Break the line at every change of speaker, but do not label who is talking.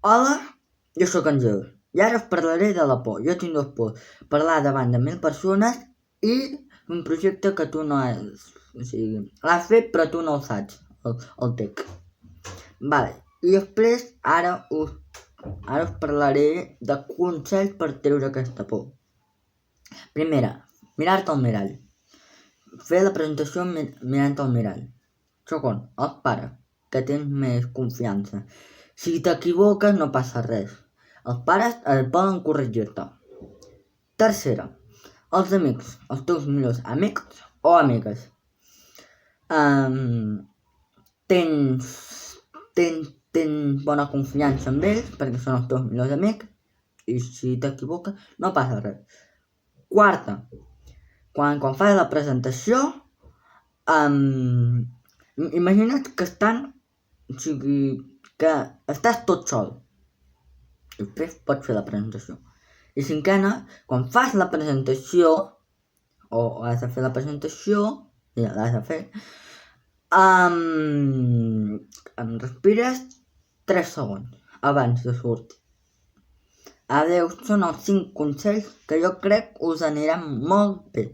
Hola, jo sóc en Gil i ara us parlaré de la por. Jo tinc dos pors. Parlar davant de 1.000 persones i un projecte que tu no has... O sigui, l'has fet però tu no el saps, el tec. Vale, i després ara us parlaré de consells per treure aquesta por. Primera, mirar-te al mirall. Fer la presentació mirant al mirall. Segon, els pares, que tens més confiança. Si t'equivoques no passa res. Els pares poden corregir-te. Tercera, els amics, els teus millors amics o amigues. Tens bona confiança amb ells perquè són els teus millors amics i si t'equivoques no passa res. Quarta, quan fas la presentació, imagina't que que estàs tot sol. Després pots fer la presentació. I cinquena, quan fas la presentació, o has de fer la presentació, ja l'has de fer, respires 3 segons abans de sortir. Adeu, són els 5 consells que jo crec us aniran molt bé.